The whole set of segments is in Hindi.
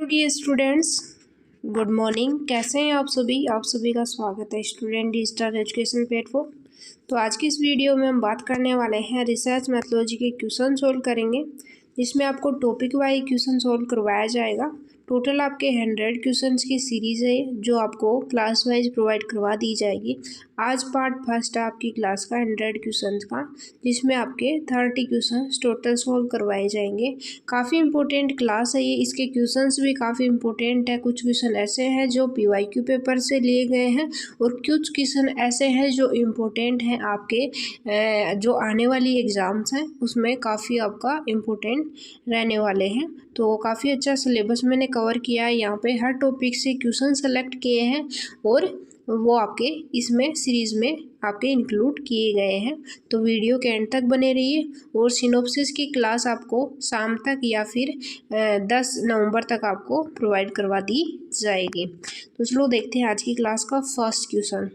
Dear students, good morning. कैसे हैं आप सभी का स्वागत है स्टूडेंट डिजिटल एजुकेशन प्लेटफॉर्म। तो आज की इस वीडियो में हम बात करने वाले हैं रिसर्च मैथोलॉजी के क्वेश्चन सोल्व करेंगे, जिसमें आपको टॉपिक वाइज क्वेश्चन सोल्व करवाया जाएगा। टोटल आपके 100 क्वेश्चंस की सीरीज़ है जो आपको क्लास वाइज प्रोवाइड करवा दी जाएगी। आज पार्ट फर्स्ट है आपकी क्लास का 100 क्वेश्चंस का, जिसमें आपके 30 क्वेश्चंस टोटल सोल्व करवाए जाएंगे। काफ़ी इंपॉर्टेंट क्लास है ये, इसके क्वेश्चंस भी काफ़ी इंपॉर्टेंट है। कुछ क्वेश्चन ऐसे हैं जो PYQ पेपर से लिए गए हैं और कुछ क्वेश्चन ऐसे हैं जो इम्पोर्टेंट हैं आपके जो आने वाली एग्ज़ाम्स हैं उसमें काफ़ी आपका इम्पोर्टेंट रहने वाले हैं। तो काफ़ी अच्छा सिलेबस मैंने कवर किया है। यहाँ पे हर टॉपिक से क्वेश्चन सेलेक्ट किए हैं और वो आपके इसमें सीरीज़ में आपके इंक्लूड किए गए हैं। तो वीडियो के एंड तक बने रहिए और सिनॉप्सिस की क्लास आपको शाम तक या फिर 10 नवंबर तक आपको प्रोवाइड करवा दी जाएगी। तो चलो देखते हैं आज की क्लास का फर्स्ट क्वेश्चन।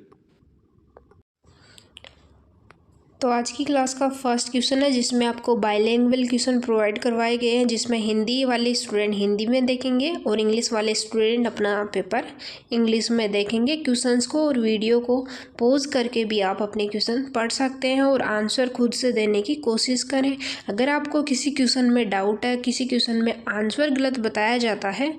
तो आज की क्लास का फर्स्ट क्वेश्चन है जिसमें आपको बाइलिंगुअल क्वेश्चन प्रोवाइड करवाए गए हैं, जिसमें हिंदी वाले स्टूडेंट हिंदी में देखेंगे और इंग्लिश वाले स्टूडेंट अपना पेपर इंग्लिश में देखेंगे। क्वेश्चंस को और वीडियो को पॉज करके भी आप अपने क्वेश्चन पढ़ सकते हैं और आंसर खुद से देने की कोशिश करें। अगर आपको किसी क्वेश्चन में डाउट है, किसी क्वेश्चन में आंसर गलत बताया जाता है,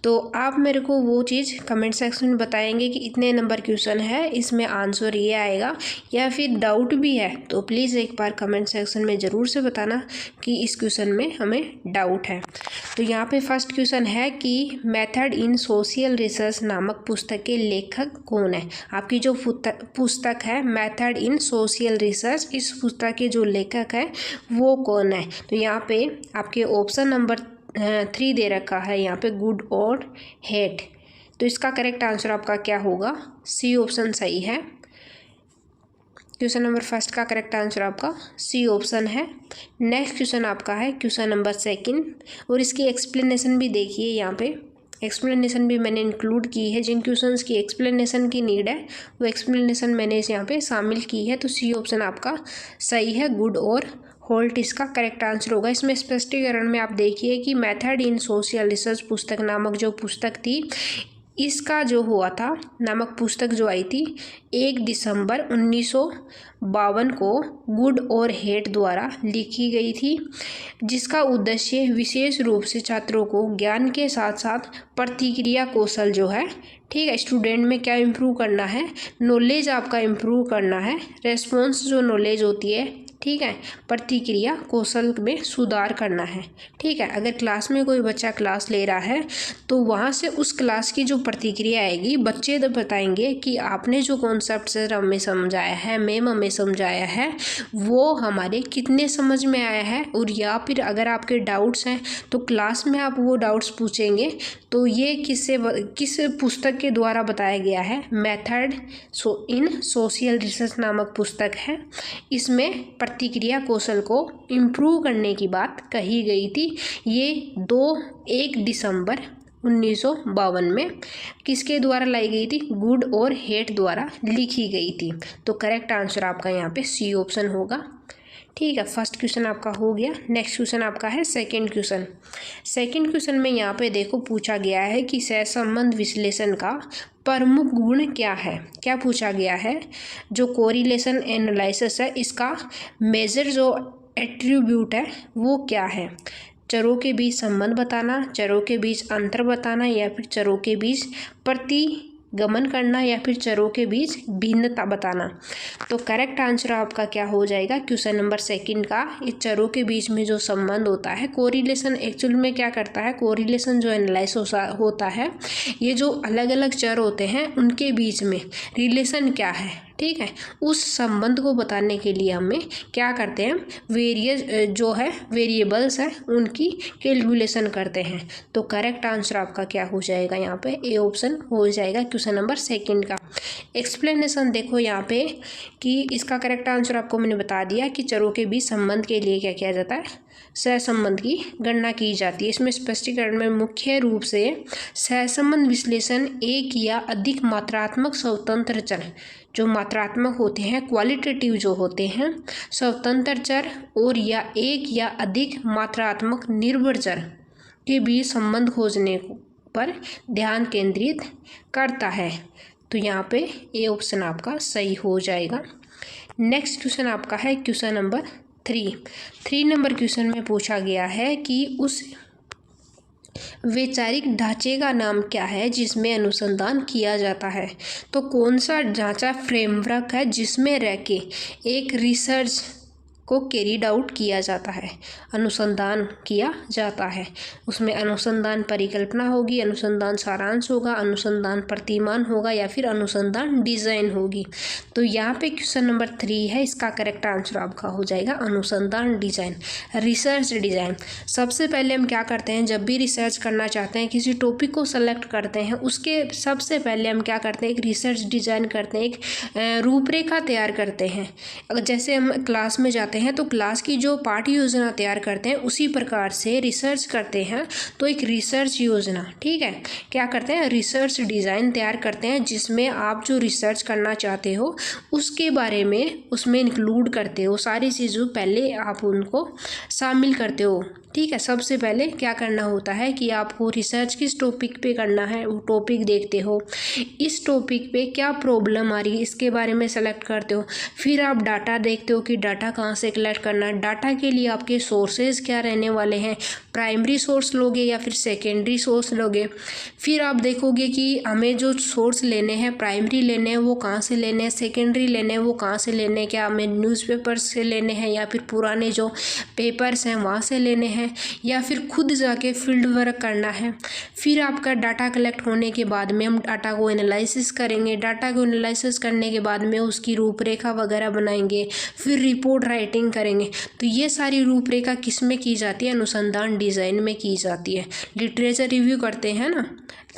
तो आप मेरे को वो चीज़ कमेंट सेक्शन में बताएंगे कि इतने नंबर क्वेश्चन है, इसमें आंसर ये आएगा, या फिर डाउट भी है तो प्लीज़ एक बार कमेंट सेक्शन में ज़रूर से बताना कि इस क्वेश्चन में हमें डाउट है। तो यहाँ पे फर्स्ट क्वेश्चन है कि मेथड इन सोशल रिसर्च नामक पुस्तक के लेखक कौन है। आपकी जो पुस्तक है मेथड इन सोशल रिसर्च, इस पुस्तक के जो लेखक है वो कौन है। तो यहाँ पे आपके ऑप्शन नंबर 3 दे रखा है यहाँ पे, गुड और हेट। तो इसका करेक्ट आंसर आपका क्या होगा, सी ऑप्शन सही है। क्वेश्चन नंबर फर्स्ट का करेक्ट आंसर आपका सी ऑप्शन है। नेक्स्ट क्वेश्चन आपका है क्वेश्चन नंबर सेकंड, और इसकी एक्सप्लेनेशन भी देखिए। यहाँ पे एक्सप्लेनेशन भी मैंने इंक्लूड की है। जिन क्वेश्चंस की एक्सप्लेनेशन की नीड है वो एक्सप्लेनेशन मैंने इस यहाँ पे शामिल की है। तो सी ऑप्शन आपका सही है, गुड और होल्ट इसका करेक्ट आंसर होगा। इसमें स्पष्टीकरण में आप देखिए कि मेथड इन सोशल रिसर्च पुस्तक नामक जो पुस्तक थी, इसका जो हुआ था नामक पुस्तक जो आई थी 1 दिसंबर 1952 को गुड और हेट द्वारा लिखी गई थी, जिसका उद्देश्य विशेष रूप से छात्रों को ज्ञान के साथ साथ प्रतिक्रिया कौशल जो है, ठीक है, स्टूडेंट में क्या इम्प्रूव करना है, नॉलेज आपका इम्प्रूव करना है, रेस्पॉन्स जो नॉलेज होती है, ठीक है, प्रतिक्रिया कौशल में सुधार करना है। ठीक है, अगर क्लास में कोई बच्चा क्लास ले रहा है तो वहाँ से उस क्लास की जो प्रतिक्रिया आएगी, बच्चे तो बताएंगे कि आपने जो कॉन्सेप्ट सर हमें समझाया है, मैम हमें समझाया है, वो हमारे कितने समझ में आया है। और या फिर अगर आपके डाउट्स हैं तो क्लास में आप वो डाउट्स पूछेंगे। तो ये किस पुस्तक के द्वारा बताया गया है, मेथड इन सोशल रिसर्च नामक पुस्तक है। इसमें प्रतिक्रिया कौशल को इम्प्रूव करने की बात कही गई थी। ये 1 दिसंबर 1952 में किसके द्वारा लाई गई थी, गुड और हेट द्वारा लिखी गई थी। तो करेक्ट आंसर आपका यहाँ पे सी ऑप्शन होगा। ठीक है, फर्स्ट क्वेश्चन आपका हो गया। नेक्स्ट क्वेश्चन आपका है सेकंड क्वेश्चन। सेकंड क्वेश्चन में यहाँ पे देखो पूछा गया है कि सहसंबंध विश्लेषण का प्रमुख गुण क्या है। क्या पूछा गया है, जो कोरिलेशन एनालिसिस है इसका मेजर जो एट्रीब्यूट है वो क्या है। चरों के बीच संबंध बताना, चरों के बीच अंतर बताना, या फिर चरों के बीच प्रतिगमन करना, या फिर चरों के बीच भिन्नता बताना। तो करेक्ट आंसर आपका क्या हो जाएगा, क्वेश्चन नंबर सेकंड का, इस चरों के बीच में जो संबंध होता है, कोरिलेशन एक्चुअल में क्या करता है, कोरिलेशन जो एनालाइसिस होता है, ये जो अलग अलग चर होते हैं उनके बीच में रिलेशन क्या है, ठीक है, उस संबंध को बताने के लिए हमें क्या करते हैं, जो है वेरिएबल्स है उनकी कैलकुलेशन करते हैं। तो करेक्ट आंसर आपका क्या हो जाएगा, यहाँ पे ए ऑप्शन हो जाएगा क्वेश्चन नंबर सेकंड का। एक्सप्लेनेशन देखो यहाँ पे कि इसका करेक्ट आंसर आपको मैंने बता दिया कि चरों के बीच संबंध के लिए क्या किया जाता है, सहसंबंध की गणना की जाती है। इसमें स्पष्टीकरण में मुख्य रूप से सहसंबंध विश्लेषण एक या अधिक मात्रात्मक स्वतंत्र चर, जो मात्रात्मक होते हैं, क्वालिटेटिव जो होते हैं स्वतंत्र चर, और या एक या अधिक मात्रात्मक निर्भर चर के बीच संबंध खोजने पर ध्यान केंद्रित करता है। तो यहाँ पे ए ऑप्शन आपका सही हो जाएगा। नेक्स्ट क्वेश्चन आपका है क्वेश्चन नंबर 3 नंबर क्वेश्चन में पूछा गया है कि उस वैचारिक ढांचे का नाम क्या है जिसमें अनुसंधान किया जाता है। तो कौन सा ढांचा फ्रेमवर्क है जिसमें रह के एक रिसर्च को कैरीड आउट किया जाता है, अनुसंधान किया जाता है। उसमें अनुसंधान परिकल्पना होगी, अनुसंधान सारांश होगा, अनुसंधान प्रतिमान होगा या फिर अनुसंधान डिज़ाइन होगी। तो यहाँ पे क्वेश्चन नंबर 3 है, इसका करेक्ट आंसर आपका हो जाएगा अनुसंधान डिज़ाइन, रिसर्च डिज़ाइन। सबसे पहले हम क्या करते हैं, जब भी रिसर्च करना चाहते हैं, किसी टॉपिक को सेलेक्ट करते हैं, उसके सबसे पहले हम क्या करते हैं, एक रिसर्च डिज़ाइन करते हैं, एक रूपरेखा तैयार करते हैं। अगर जैसे हम क्लास में जाते हैं तो क्लास की जो पाठ्य योजना तैयार करते हैं उसी प्रकार से रिसर्च करते हैं तो एक रिसर्च योजना, ठीक है, क्या करते हैं, रिसर्च डिज़ाइन तैयार करते हैं जिसमें आप जो रिसर्च करना चाहते हो उसके बारे में उसमें इंक्लूड करते हो, सारी चीज़ों पहले आप उनको शामिल करते हो, ठीक है। सबसे पहले क्या करना होता है कि आपको रिसर्च किस टॉपिक पे करना है वो टॉपिक देखते हो, इस टॉपिक पे क्या प्रॉब्लम आ रही है इसके बारे में सेलेक्ट करते हो, फिर आप डाटा देखते हो कि डाटा कहाँ से कलेक्ट करना है, डाटा के लिए आपके सोर्सेज क्या रहने वाले हैं, प्राइमरी सोर्स लोगे या फिर सेकेंडरी सोर्स लोगे, फिर आप देखोगे कि हमें जो सोर्स लेने हैं, प्राइमरी लेने हैं वो कहाँ से लेने हैं, सेकेंडरी लेने हैं वो कहाँ से लेने हैं, क्या हमें न्यूज़पेपर से लेने हैं या फिर पुराने जो पेपर्स हैं वहाँ से लेने हैं या फिर खुद जाके फील्ड वर्क करना है। फिर आपका डाटा कलेक्ट होने के बाद में हम डाटा को एनालिसिस करेंगे, डाटा को एनालिसिस करने के बाद में उसकी रूपरेखा वगैरह बनाएंगे, फिर रिपोर्ट राइटिंग करेंगे। तो ये सारी रूपरेखा किस में की जाती है, अनुसंधान डिज़ाइन में की जाती है। लिटरेचर रिव्यू करते हैं ना,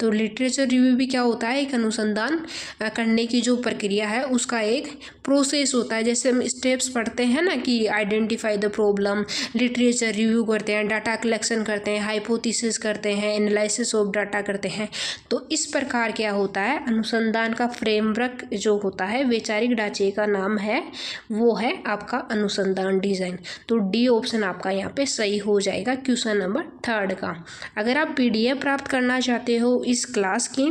तो लिटरेचर रिव्यू भी क्या होता है, एक अनुसंधान करने की जो प्रक्रिया है उसका एक प्रोसेस होता है। जैसे हम स्टेप्स पढ़ते हैं ना कि identify the problem, literature review करते हैं, डाटा कलेक्शन करते हैं, हाइपोथेसिस करते हैं, एनालिसिस ऑफ डाटा करते हैं। तो इस प्रकार क्या होता है, अनुसंधान का फ्रेमवर्क जो होता है, वैचारिक ढांचे का नाम है वो है आपका अनुसंधान डिज़ाइन। तो डी ऑप्शन आपका यहाँ पे सही हो जाएगा क्वेश्चन नंबर 3 का। अगर आप PDF प्राप्त करना चाहते हो इस क्लास की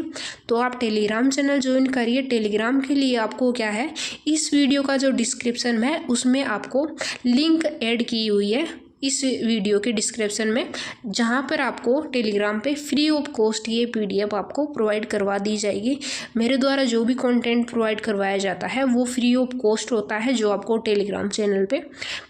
तो आप टेलीग्राम चैनल ज्वाइन करिए। टेलीग्राम के लिए आपको क्या है, इस वीडियो का जो डिस्क्रिप्शन है उसमें आपको लिंक ऐड की हुई है इस वीडियो के डिस्क्रिप्शन में, जहाँ पर आपको टेलीग्राम पे फ्री ऑफ कॉस्ट ये PDF आपको प्रोवाइड करवा दी जाएगी। मेरे द्वारा जो भी कंटेंट प्रोवाइड करवाया जाता है वो फ्री ऑफ कॉस्ट होता है, जो आपको टेलीग्राम चैनल पे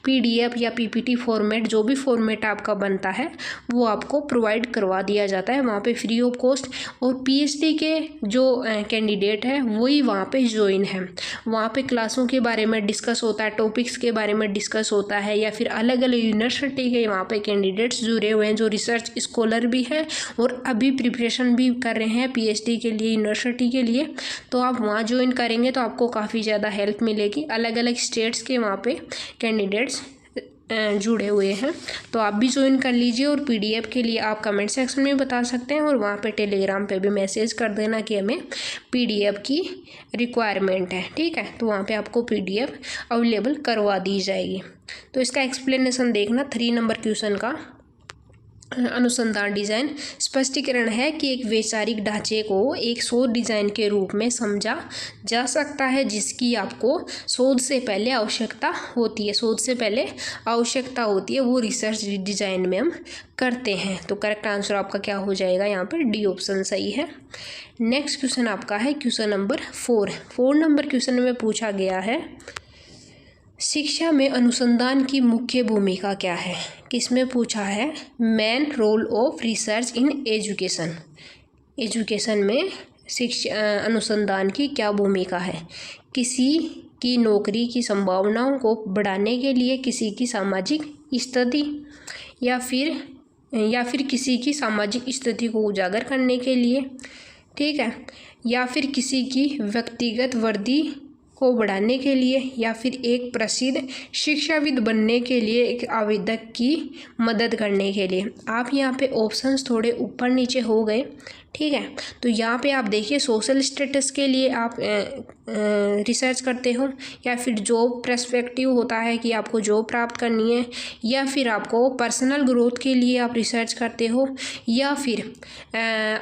PDF या PPT फॉर्मेट जो भी फॉर्मेट आपका बनता है वो आपको प्रोवाइड करवा दिया जाता है वहाँ पे फ्री ऑफ कॉस्ट। और PhD के जो कैंडिडेट है वही वहाँ पर ज्वाइन है, वहाँ पर क्लासों के बारे में डिस्कस होता है, टॉपिक्स के बारे में डिस्कस होता है, या फिर अलग अलग यूनिवर्सिटी के वहाँ पे कैंडिडेट्स जुड़े हुए हैं जो रिसर्च स्कॉलर भी हैं और अभी प्रिपरेशन भी कर रहे हैं PhD के लिए यूनिवर्सिटी के लिए। तो आप वहाँ ज्वाइन करेंगे तो आपको काफ़ी ज़्यादा हेल्प मिलेगी। अलग अलग स्टेट्स के वहाँ पे कैंडिडेट्स जुड़े हुए हैं, तो आप भी ज्वाइन कर लीजिए। और PDF के लिए आप कमेंट सेक्शन में बता सकते हैं और वहाँ पे टेलीग्राम पे भी मैसेज कर देना कि हमें PDF की रिक्वायरमेंट है, ठीक है। तो वहाँ पे आपको PDF अवेलेबल करवा दी जाएगी। तो इसका एक्सप्लेनेशन देखना 3 नंबर क्वेश्चन का। अनुसंधान डिज़ाइन स्पष्टीकरण है कि एक वैचारिक ढांचे को एक शोध डिज़ाइन के रूप में समझा जा सकता है जिसकी आपको शोध से पहले आवश्यकता होती है, शोध से पहले आवश्यकता होती है वो रिसर्च डिज़ाइन में हम करते हैं। तो करेक्ट आंसर आपका क्या हो जाएगा, यहाँ पर डी ऑप्शन सही है। नेक्स्ट क्वेश्चन आपका है क्वेश्चन नंबर 4 नंबर क्वेश्चन में पूछा गया है शिक्षा में अनुसंधान की मुख्य भूमिका क्या है। किसमें पूछा है, main role of research in education, education में शिक्षा अनुसंधान की क्या भूमिका है। किसी की नौकरी की संभावनाओं को बढ़ाने के लिए, किसी की सामाजिक स्थिति या फिर किसी की सामाजिक स्थिति को उजागर करने के लिए, ठीक है, या फिर किसी की व्यक्तिगत वृद्धि को बढ़ाने के लिए या फिर एक प्रसिद्ध शिक्षाविद बनने के लिए एक आवेदक की मदद करने के लिए। आप यहाँ पे ऑप्शंस थोड़े ऊपर नीचे हो गए, ठीक है। तो यहाँ पे आप देखिए सोशल स्टेटस के लिए आप रिसर्च करते हो, या फिर जॉब पर्सपेक्टिव होता है कि आपको जॉब प्राप्त करनी है, या फिर आपको पर्सनल ग्रोथ के लिए आप रिसर्च करते हो, या फिर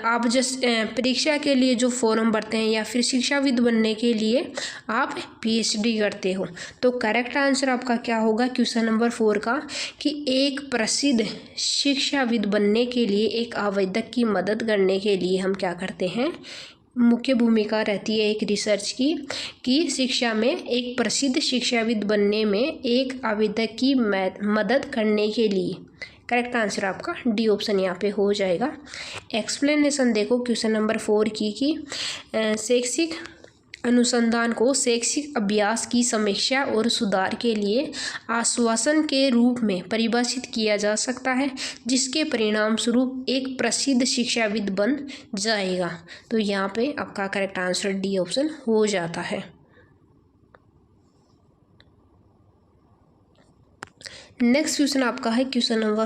आप जस्ट परीक्षा के लिए जो फॉर्म भरते हैं, या फिर शिक्षाविद बनने के लिए आप PhD करते हो। तो करेक्ट आंसर आपका क्या होगा क्वेश्चन नंबर 4 का, कि एक प्रसिद्ध शिक्षाविद बनने के लिए एक आवेदक की मदद करने के लिए हम क्या करते हैं, मुख्य भूमिका रहती है एक रिसर्च की, कि शिक्षा में एक प्रसिद्ध शिक्षाविद बनने में एक आवेदक की मदद करने के लिए। करेक्ट आंसर आपका डी ऑप्शन यहाँ पे हो जाएगा। एक्सप्लेनेशन देखो क्वेश्चन नंबर 4 की, कि शैक्षिक अनुसंधान को शैक्षिक अभ्यास की समीक्षा और सुधार के लिए आश्वासन के रूप में परिभाषित किया जा सकता है, जिसके परिणाम स्वरूप एक प्रसिद्ध शिक्षाविद बन जाएगा। तो यहाँ पे आपका करेक्ट आंसर डी ऑप्शन हो जाता है। नेक्स्ट क्वेश्चन आपका है question number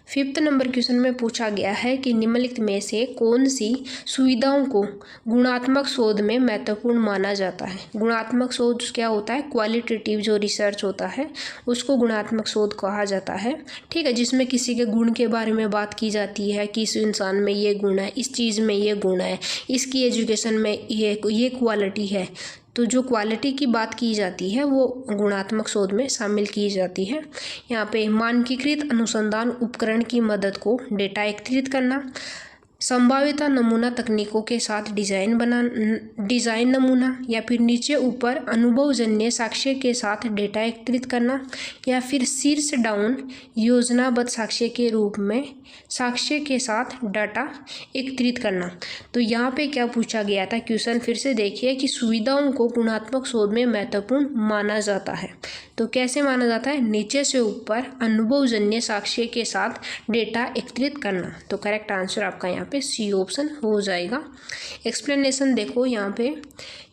5th number question में पूछा गया है कि निम्नलिखित में से कौन सी सुविधाओं को गुणात्मक शोध में महत्वपूर्ण माना जाता है। गुणात्मक शोध क्या होता है, क्वालिटेटिव जो रिसर्च होता है उसको गुणात्मक शोध कहा जाता है, ठीक है, जिसमें किसी के गुण के बारे में बात की जाती है कि इस इंसान में ये गुण है, इस चीज़ में ये गुण है, इसकी एजुकेशन में ये क्वालिटी है। तो जो क्वालिटी की बात की जाती है वो गुणात्मक शोध में शामिल की जाती है। यहाँ पे मानकीकृत अनुसंधान उपकरण की मदद को डेटा एकत्रित करना, संभाव्यता नमूना तकनीकों के साथ डिज़ाइन नमूना, या फिर नीचे ऊपर अनुभवजन्य साक्ष्य के साथ डेटा एकत्रित करना, या फिर शीर्ष डाउन योजनाबद्ध साक्ष्य के रूप में साक्ष्य के साथ डाटा एकत्रित करना। तो यहाँ पे क्या पूछा गया था क्वेश्चन, फिर से देखिए कि सुविधाओं को गुणात्मक शोध में महत्वपूर्ण माना जाता है। तो कैसे माना जाता है, नीचे से ऊपर अनुभवजन्य साक्ष्य के साथ डेटा एकत्रित करना। तो करेक्ट आंसर आपका यहाँ पे सी ऑप्शन हो जाएगा। एक्सप्लेनेशन देखो यहाँ पे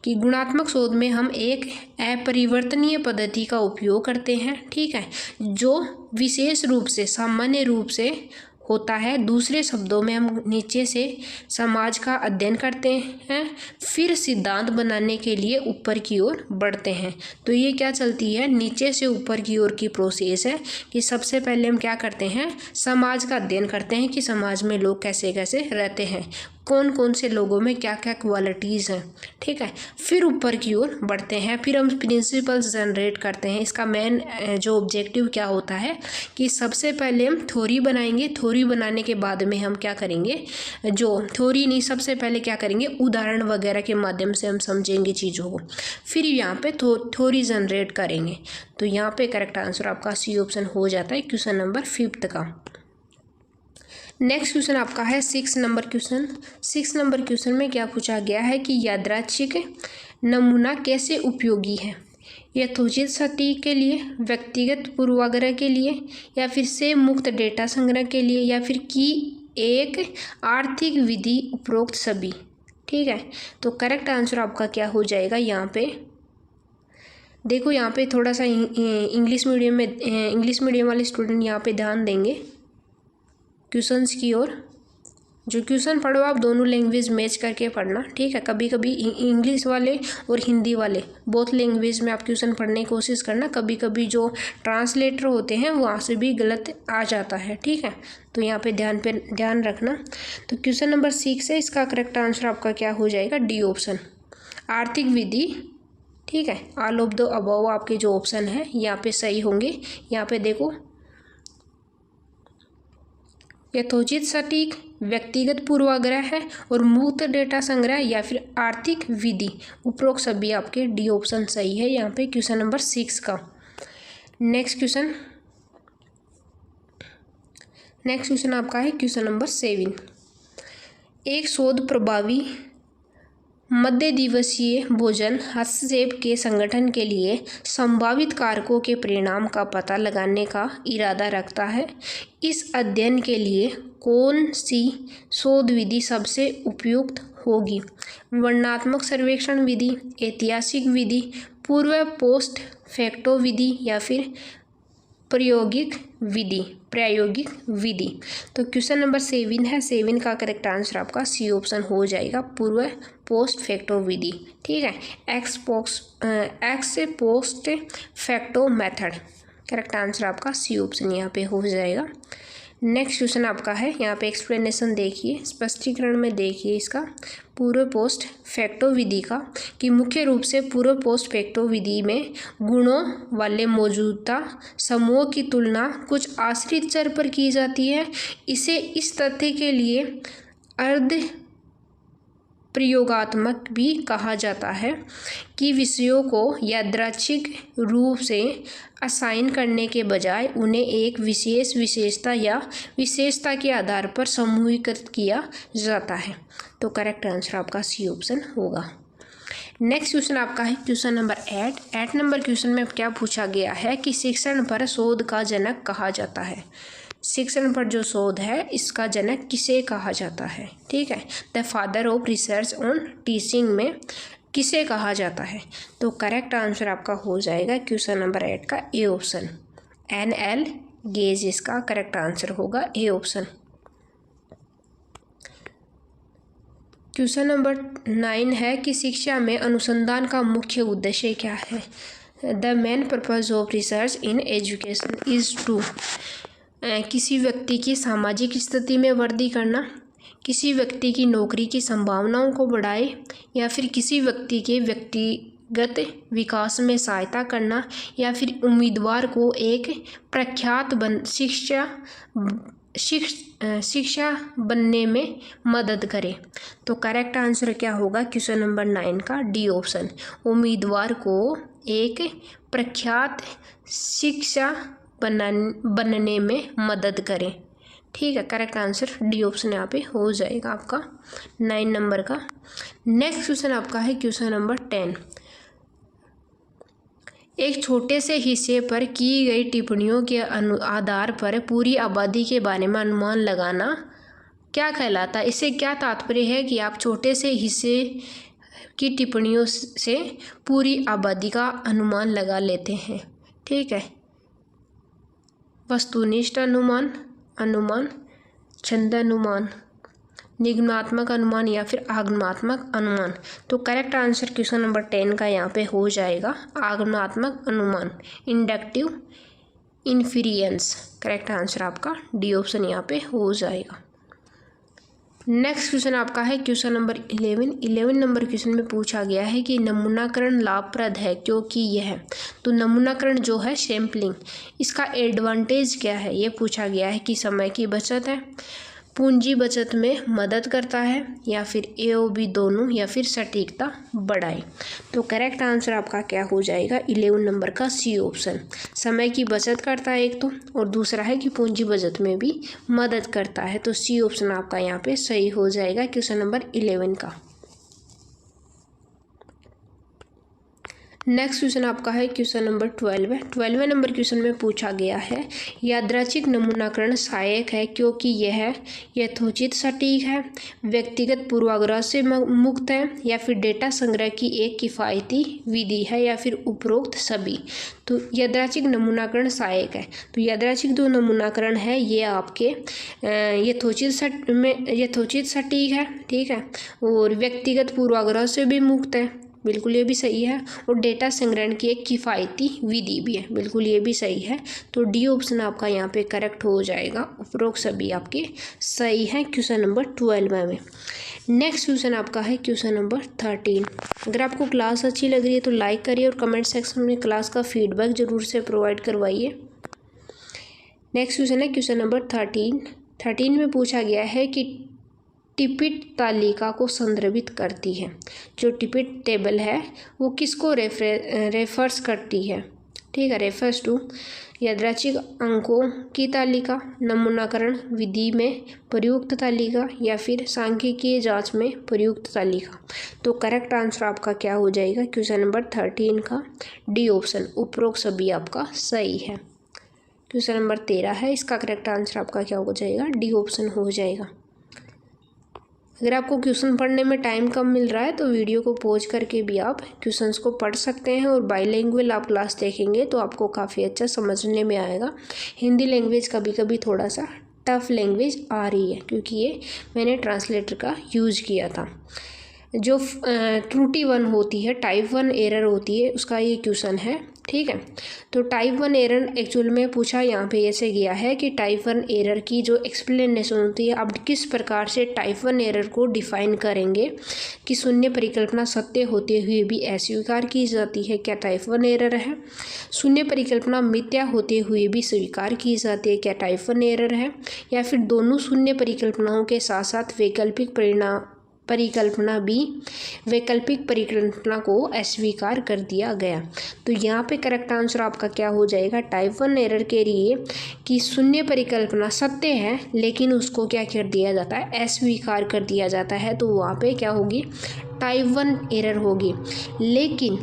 कि गुणात्मक शोध में हम एक अपरिवर्तनीय पद्धति का उपयोग करते हैं, ठीक है, जो विशेष रूप से सामान्य रूप से होता है। दूसरे शब्दों में हम नीचे से समाज का अध्ययन करते हैं, फिर सिद्धांत बनाने के लिए ऊपर की ओर बढ़ते हैं। तो ये क्या चलती है, नीचे से ऊपर की ओर की प्रोसेस है कि सबसे पहले हम क्या करते हैं, समाज का अध्ययन करते हैं कि समाज में लोग कैसे कैसे रहते हैं, कौन कौन से लोगों में क्या क्या क्वालिटीज़ हैं, ठीक है, फिर ऊपर की ओर बढ़ते हैं, फिर हम प्रिंसिपल्स जनरेट करते हैं। इसका मेन जो ऑब्जेक्टिव क्या होता है कि सबसे पहले हम थ्योरी बनाएंगे, थ्योरी बनाने के बाद में हम क्या करेंगे, जो थ्योरी नहीं, सबसे पहले क्या करेंगे, उदाहरण वगैरह के माध्यम से हम समझेंगे चीज़ों को, फिर यहाँ पे थ्योरी जनरेट करेंगे। तो यहाँ पे करेक्ट आंसर आपका सी ऑप्शन हो जाता है क्वेश्चन नंबर 5 का। नेक्स्ट क्वेश्चन आपका है 6 नंबर क्वेश्चन। 6 नंबर क्वेश्चन में क्या पूछा गया है कि यादृच्छिक नमूना कैसे उपयोगी है, यथोचित सटीक के लिए, व्यक्तिगत पूर्वाग्रह के लिए, या फिर से मुक्त डेटा संग्रह के लिए, या फिर की एक आर्थिक विधि, उपरोक्त सभी, ठीक है। तो करेक्ट आंसर आपका क्या हो जाएगा, यहाँ पे देखो, यहाँ पे थोड़ा सा इंग्लिश मीडियम वाले स्टूडेंट यहाँ पे ध्यान देंगे क्वेश्चंस की ओर। जो क्वेश्चन पढ़ो आप दोनों लैंग्वेज मैच करके पढ़ना, ठीक है। कभी कभी इंग्लिश वाले और हिंदी वाले बोथ लैंग्वेज में आप क्वेश्चन पढ़ने की कोशिश करना, कभी कभी जो ट्रांसलेटर होते हैं वहाँ से भी गलत आ जाता है, ठीक है। तो यहाँ पे ध्यान रखना। तो क्वेश्चन नंबर 6 है, इसका करेक्ट आंसर आपका क्या हो जाएगा, डी ऑप्शन, आर्थिक विधि, ठीक है। ऑल ऑफ द अबव आपके जो ऑप्शन है यहाँ पे सही होंगे। यहाँ पे देखो, यथोचित सटीक, व्यक्तिगत पूर्वाग्रह है, और मुक्त डेटा संग्रह, या फिर आर्थिक विधि, उपरोक्त सभी आपके डी ऑप्शन सही है यहाँ पे क्वेश्चन नंबर 6 का। नेक्स्ट क्वेश्चन आपका है क्वेश्चन नंबर 7। एक शोध प्रभावी मध्य दिवसीय भोजन हस्तक्षेप के संगठन के लिए संभावित कारकों के परिणाम का पता लगाने का इरादा रखता है। इस अध्ययन के लिए कौन सी शोध विधि सबसे उपयुक्त होगी। वर्णनात्मक सर्वेक्षण विधि, ऐतिहासिक विधि, पूर्व पोस्ट फैक्टो विधि या फिर प्रायोगिक विधि। तो क्वेश्चन नंबर 7 है, 7 का करेक्ट आंसर आपका सी ऑप्शन हो जाएगा, पूर्व पोस्ट फैक्टो विधि। ठीक है, x post facto method, correct answer आपका सी ऑप्शन यहाँ पे हो जाएगा। नेक्स्ट क्वेश्चन आपका है, यहाँ पे एक्सप्लेनेशन देखिए, स्पष्टीकरण में देखिए इसका पूर्व पोस्ट फैक्टो विधि का, कि मुख्य रूप से पूर्व पोस्ट फैक्टो विधि में गुणों वाले मौजूदा समूहों की तुलना कुछ आश्रित चर पर की जाती है। इसे इस तथ्य के लिए अर्ध प्रयोगात्मक भी कहा जाता है कि विषयों को यादृच्छिक रूप से असाइन करने के बजाय उन्हें एक विशेष विशेषता या विशेषता के आधार पर समूहीकृत किया जाता है। तो करेक्ट आंसर आपका सी ऑप्शन होगा। नेक्स्ट क्वेश्चन आपका है क्वेश्चन नंबर 8 नंबर क्वेश्चन में क्या पूछा गया है कि शिक्षण पर शोध का जनक कहा जाता है। शिक्षण पर जो शोध है इसका जनक किसे कहा जाता है। ठीक है, the father of research on teaching में किसे कहा जाता है। तो करेक्ट आंसर आपका हो जाएगा क्वेश्चन नंबर 8 का ए ऑप्शन, N.L. गेज इसका करेक्ट आंसर होगा, ए ऑप्शन। क्वेश्चन नंबर 9 है कि शिक्षा में अनुसंधान का मुख्य उद्देश्य क्या है। The main purpose of research in education is to, किसी व्यक्ति की सामाजिक स्थिति में वृद्धि करना, किसी व्यक्ति की नौकरी की संभावनाओं को बढ़ाए, या फिर किसी व्यक्ति के व्यक्तिगत विकास में सहायता करना, या फिर उम्मीदवार को एक प्रख्यात शिक्षा बनने में मदद करे। तो करेक्ट आंसर क्या होगा क्वेश्चन नंबर 9 का डी ऑप्शन, उम्मीदवार को एक प्रख्यात शिक्षा बनने में मदद करें। ठीक है, करेक्ट आंसर डी ऑप्शन यहाँ पे हो जाएगा आपका 9 नंबर का। नेक्स्ट क्वेश्चन आपका है क्वेश्चन नंबर 10, एक छोटे से हिस्से पर की गई टिप्पणियों के आधार पर पूरी आबादी के बारे में अनुमान लगाना क्या कहलाता है। इससे क्या तात्पर्य है कि आप छोटे से हिस्से की टिप्पणियों से पूरी आबादी का अनुमान लगा लेते हैं। ठीक है, वस्तुनिष्ठ अनुमान, छंदानुमान, निगमनात्मक अनुमान या फिर आगमनात्मक अनुमान। तो करेक्ट आंसर क्वेश्चन नंबर 10 का यहाँ पे हो जाएगा आगमनात्मक अनुमान, इंडक्टिव इन्फेरेंस। करेक्ट आंसर आपका डी ऑप्शन यहाँ पे हो जाएगा। नेक्स्ट क्वेश्चन आपका है क्वेश्चन नंबर 11 नंबर क्वेश्चन में पूछा गया है कि नमूनाकरण लाभप्रद है क्योंकि यह, तो नमूनाकरण जो है सैम्पलिंग, इसका एडवांटेज क्या है। ये पूछा गया है कि समय की बचत है, पूंजी बचत में मदद करता है, या फिर ए और बी दोनों, या फिर सटीकता बढ़ाए। तो करेक्ट आंसर आपका क्या हो जाएगा 11 नंबर का सी ऑप्शन, समय की बचत करता है एक तो, और दूसरा है कि पूंजी बचत में भी मदद करता है। तो सी ऑप्शन आपका यहाँ पे सही हो जाएगा क्वेश्चन नंबर 11 का। नेक्स्ट क्वेश्चन आपका है क्वेश्चन नंबर 12 नंबर क्वेश्चन में पूछा गया है यादृच्छिक नमूनाकरण सहायक है क्योंकि यह यथोचित सटीक है, व्यक्तिगत पूर्वाग्रह से मुक्त है, या फिर डेटा संग्रह की एक किफ़ायती विधि है, या फिर उपरोक्त सभी। तो यादृच्छिक नमूनाकरण सहायक है, तो यादृच्छिक जो नमूनाकरण है ये आपके यथोचित सटीक है। ठीक है, और व्यक्तिगत पूर्वाग्रह से भी मुक्त है, बिल्कुल ये भी सही है, और डेटा संग्रहण की एक किफ़ायती विधि भी है, बिल्कुल ये भी सही है। तो डी ऑप्शन आपका यहाँ पे करेक्ट हो जाएगा, उपरोक्त सभी आपके सही हैं क्वेश्चन नंबर 12 में। नेक्स्ट क्वेश्चन आपका है क्वेश्चन नंबर 13। अगर आपको क्लास अच्छी लग रही है तो लाइक करिए और कमेंट सेक्शन में क्लास का फीडबैक ज़रूर से प्रोवाइड करवाइए। नेक्स्ट क्वेश्चन है क्वेश्चन नंबर 13 में पूछा गया है कि टिपिट तालिका को संदर्भित करती है। जो टिपिट टेबल है वो किसको रेफर्स करती है। ठीक है, रेफर्स टू यादृच्छिक अंकों की तालिका, नमूनाकरण विधि में प्रयुक्त तालिका, या फिर सांख्यिकीय जांच में प्रयुक्त तालिका। तो करेक्ट आंसर आपका क्या हो जाएगा क्वेश्चन नंबर 13 का डी ऑप्शन, उपरोक्त सभी आपका सही है। क्वेश्चन नंबर 13 है, इसका करेक्ट आंसर आपका क्या हो जाएगा डी ऑप्शन हो जाएगा। अगर आपको क्वेश्चन पढ़ने में टाइम कम मिल रहा है तो वीडियो को पॉज करके भी आप क्वेश्चंस को पढ़ सकते हैं, और बाईलिंगुअल आप क्लास देखेंगे तो आपको काफ़ी अच्छा समझने में आएगा। हिंदी लैंग्वेज कभी कभी थोड़ा सा टफ लैंग्वेज आ रही है क्योंकि ये मैंने ट्रांसलेटर का यूज किया था। जो त्रुटि 1 होती है, टाइप 1 एरर होती है, उसका ये क्वेश्चन है, ठीक है। तो टाइप 1 एरर एक्चुअल में पूछा यहाँ पे ऐसे गया है कि टाइप 1 एरर की जो एक्सप्लेनेशन होती है, अब किस प्रकार से टाइप 1 एरर को डिफाइन करेंगे कि शून्य परिकल्पना सत्य होते हुए भी अस्वीकार की जाती है, क्या टाइप 1 एरर है। शून्य परिकल्पना मिथ्या होते हुए भी स्वीकार की जाती है, क्या टाइप 1 एरर है। या फिर दोनों शून्य परिकल्पनाओं के साथ साथ वैकल्पिक वैकल्पिक परिकल्पना को अस्वीकार कर दिया गया। तो यहाँ पे करेक्ट आंसर आपका क्या हो जाएगा टाइप 1 एरर के लिए, कि शून्य परिकल्पना सत्य है लेकिन उसको क्या कर दिया जाता है, अस्वीकार कर दिया जाता है। तो वहाँ पे क्या होगी, टाइप 1 एरर होगी। लेकिन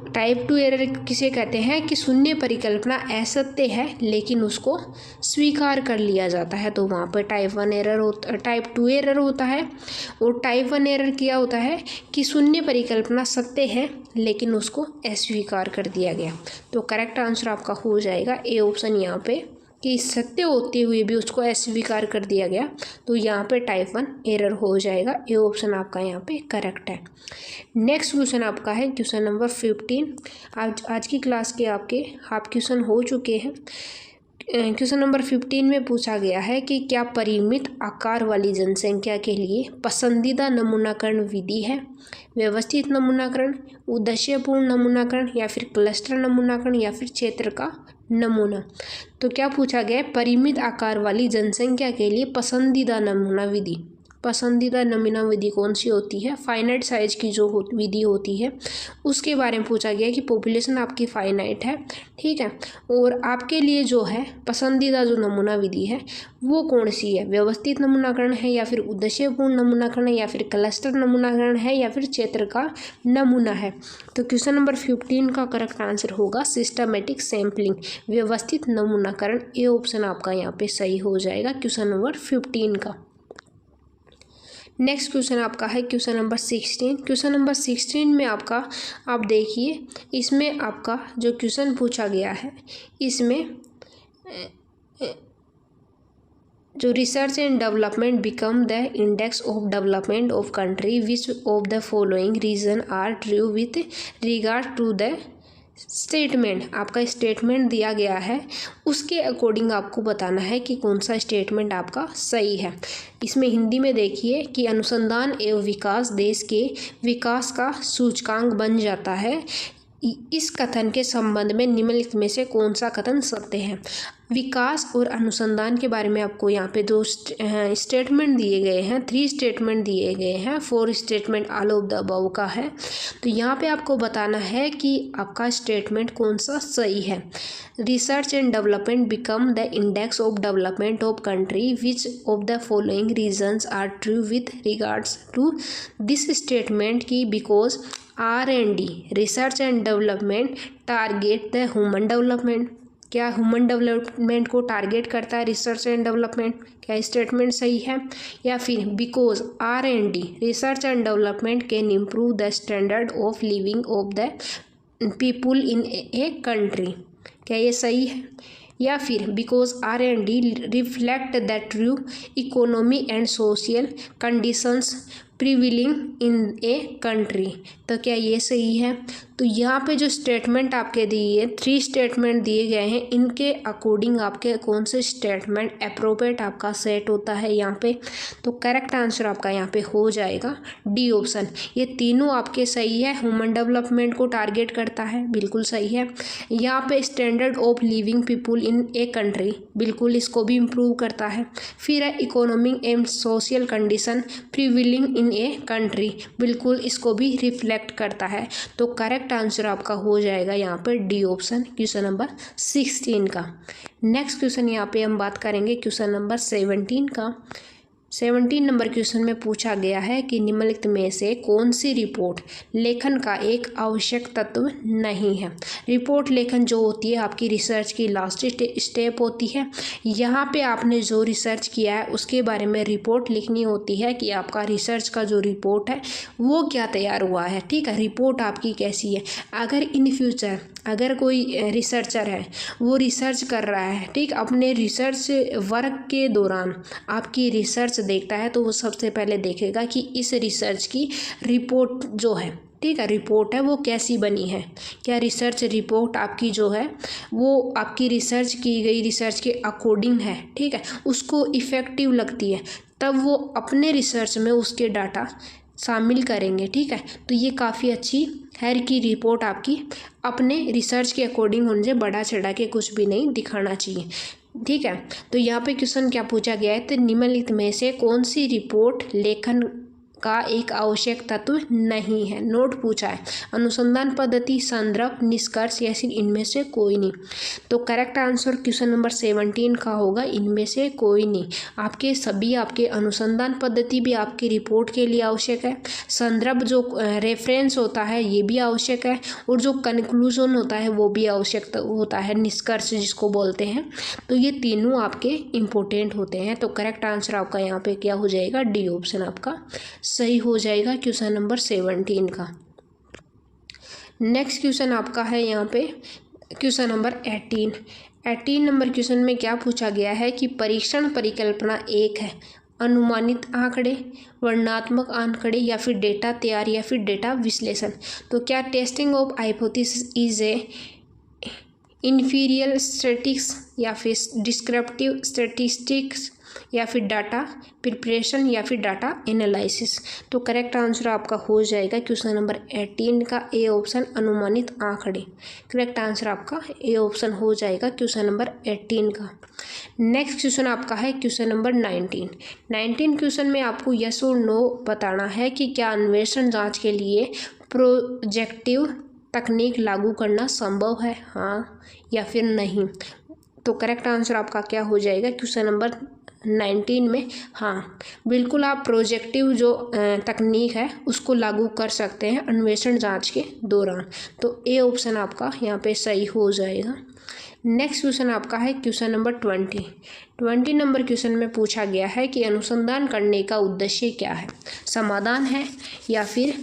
टाइप 2 एरर किसे कहते हैं कि शून्य परिकल्पना असत्य है लेकिन उसको स्वीकार कर लिया जाता है, तो वहाँ पर टाइप 1 एरर होता, टाइप 2 एरर होता है। और टाइप 1 एरर क्या होता है कि शून्य परिकल्पना सत्य है लेकिन उसको अस्वीकार कर दिया गया। तो करेक्ट आंसर आपका हो जाएगा ए ऑप्शन यहाँ पे, कि सत्य होते हुए भी उसको अस्वीकार कर दिया गया। तो यहाँ पे टाइप 1 एरर हो जाएगा, ए ऑप्शन आपका यहाँ पे करेक्ट है। नेक्स्ट क्वेश्चन आपका है क्वेश्चन नंबर 15। आज की क्लास के आपके हाफ क्वेश्चन हो चुके हैं। क्वेश्चन नंबर 15 में पूछा गया है कि क्या परिमित आकार वाली जनसंख्या के लिए पसंदीदा नमूनाकरण विधि है, व्यवस्थित नमूनाकरण, उद्देश्यपूर्ण नमूनाकरण, या फिर क्लस्टर नमूनाकरण, या फिर क्षेत्र का नमूना। तो क्या पूछा गया है, परिमित आकार वाली जनसंख्या के लिए पसंदीदा नमूना विधि। पसंदीदा नमूना विधि कौन सी होती है, फाइनाइट साइज की जो विधि होती है उसके बारे में पूछा गया कि पॉपुलेशन आपकी फाइनाइट है, ठीक है, और आपके लिए जो है पसंदीदा जो नमूना विधि है वो कौन सी है, व्यवस्थित नमूनाकरण है, या फिर उद्देश्यपूर्ण नमूनाकरण है, या फिर क्लस्टर नमूनाकरण है, या फिर क्षेत्र का नमूना है। तो क्वेश्चन नंबर 15 का करेक्ट आंसर होगा सिस्टमेटिक सैम्पलिंग, व्यवस्थित नमूनाकरण। ये ऑप्शन आपका यहाँ पे सही हो जाएगा क्वेश्चन नंबर 15 का। नेक्स्ट क्वेश्चन आपका है क्वेश्चन नंबर 16। क्वेश्चन नंबर 16 में आपका आप देखिए, इसमें आपका जो क्वेश्चन पूछा गया है इसमें जो research and development become the index of development of country, which of the following reason are true with regard to the statement. आपका स्टेटमेंट दिया गया है, उसके अकॉर्डिंग आपको बताना है कि कौन सा स्टेटमेंट आपका सही है। इसमें हिंदी में देखिए कि अनुसंधान एवं विकास देश के विकास का सूचकांक बन जाता है। इस कथन के संबंध में निम्नलिखित में से कौन सा कथन सत्य है। विकास और अनुसंधान के बारे में आपको यहाँ पे दो स्टेटमेंट दिए गए हैं, 3 स्टेटमेंट दिए गए हैं, 4 statement all of the above का है। तो यहाँ पे आपको बताना है कि आपका स्टेटमेंट कौन सा सही है। Research and development become the index of development of country, which of the following reasons are true with regards to this statement की because R&D research and development target the human development. क्या ह्यूमन डेवलपमेंट को टारगेट करता है रिसर्च एंड डेवलपमेंट, क्या स्टेटमेंट सही है। या फिर because R&D research and development can improve the standard of living of the people in a country, क्या ये सही है। या फिर because R&D reflect the true economy and social conditions prevailing in a country, तो क्या ये सही है। तो यहाँ पे जो स्टेटमेंट आपके दिए 3 स्टेटमेंट दिए गए हैं, इनके अकॉर्डिंग आपके कौन से स्टेटमेंट अप्रोप्रिएट आपका सेट होता है यहाँ पे। तो करेक्ट आंसर आपका यहाँ पे हो जाएगा डी ऑप्शन। ये तीनों आपके सही है। ह्यूमन डेवलपमेंट को टारगेट करता है, बिल्कुल सही है। यहाँ पे standard of living people in a country, बिल्कुल इसको भी इम्प्रूव करता है। फिर है economic and social condition prevailing in a country, बिल्कुल इसको भी रिफ्लेक्ट करता है। तो करेक्ट आंसर आपका हो जाएगा यहाँ पर डी ऑप्शन क्वेश्चन नंबर 16 का। नेक्स्ट क्वेश्चन यहाँ पे हम बात करेंगे क्वेश्चन नंबर 17 का। 17 नंबर क्वेश्चन में पूछा गया है कि निम्नलिखित में से कौन सी रिपोर्ट लेखन का एक आवश्यक तत्व नहीं है। रिपोर्ट लेखन जो होती है आपकी रिसर्च की लास्ट स्टेप होती है। यहाँ पे आपने जो रिसर्च किया है उसके बारे में रिपोर्ट लिखनी होती है कि आपका रिसर्च का जो रिपोर्ट है वो क्या तैयार हुआ है। ठीक है, रिपोर्ट आपकी कैसी है। अगर इन फ्यूचर अगर कोई रिसर्चर है वो रिसर्च कर रहा है, ठीक, अपने रिसर्च वर्क के दौरान आपकी रिसर्च देखता है तो वो सबसे पहले देखेगा कि इस रिसर्च की रिपोर्ट जो है, ठीक है, रिपोर्ट है वो कैसी बनी है। क्या रिसर्च रिपोर्ट आपकी जो है वो आपकी रिसर्च की गई रिसर्च के अकॉर्डिंग है, ठीक है, उसको इफ़ेक्टिव लगती है, तब वो अपने रिसर्च में उसके डाटा शामिल करेंगे। ठीक है, तो ये काफ़ी अच्छी है कि रिपोर्ट आपकी अपने रिसर्च के अकॉर्डिंग होने से बढ़ा चढ़ा के कुछ भी नहीं दिखाना चाहिए। ठीक है, तो यहाँ पे क्वेश्चन क्या पूछा गया है, तो निम्नलिखित में से कौन सी रिपोर्ट लेखन का एक आवश्यक तत्व नहीं है। नोट पूछा है, अनुसंधान पद्धति, संदर्भ, निष्कर्ष या फिर इनमें से कोई नहीं। तो करेक्ट आंसर क्वेश्चन नंबर 17 का होगा इनमें से कोई नहीं। आपके सभी आपके अनुसंधान पद्धति भी आपकी रिपोर्ट के लिए आवश्यक है, संदर्भ जो रेफरेंस होता है ये भी आवश्यक है, और जो कंक्लूजन होता है वो भी आवश्यक होता है, निष्कर्ष जिसको बोलते हैं। तो ये तीनों आपके इम्पोर्टेंट होते हैं। तो करेक्ट आंसर आपका यहाँ पे क्या हो जाएगा, डी ऑप्शन आपका सही हो जाएगा क्वेश्चन नंबर 17 का। नेक्स्ट क्वेश्चन आपका है यहाँ पे क्वेश्चन नंबर 18 नंबर क्वेश्चन में क्या पूछा गया है कि परीक्षण परिकल्पना एक है, अनुमानित आंकड़े, वर्णनात्मक आंकड़े या फिर डेटा तैयार या फिर डेटा विश्लेषण। तो क्या testing of hypothesis is a inferior statistics या फिर डिस्क्रिप्टिव स्टैटिस्टिक्स या फिर डाटा प्रिपरेशन या फिर डाटा एनालिसिस। तो करेक्ट आंसर आपका हो जाएगा क्वेश्चन नंबर 18 का ए ऑप्शन, अनुमानित आंकड़े। करेक्ट आंसर आपका ए ऑप्शन हो जाएगा क्वेश्चन नंबर 18 का। नेक्स्ट क्वेश्चन आपका है क्वेश्चन नंबर 19 क्वेश्चन में आपको यस और नो बताना है कि क्या अन्वेषण जांच के लिए प्रोजेक्टिव तकनीक लागू करना संभव है, हाँ या फिर नहीं। तो करेक्ट आंसर आपका क्या हो जाएगा क्वेश्चन नंबर 19 में हाँ, बिल्कुल आप प्रोजेक्टिव जो तकनीक है उसको लागू कर सकते हैं अन्वेषण जांच के दौरान। तो ए ऑप्शन आपका यहाँ पे सही हो जाएगा। नेक्स्ट क्वेश्चन आपका है क्वेश्चन नंबर 20 नंबर क्वेश्चन में पूछा गया है कि अनुसंधान करने का उद्देश्य क्या है, समाधान है या फिर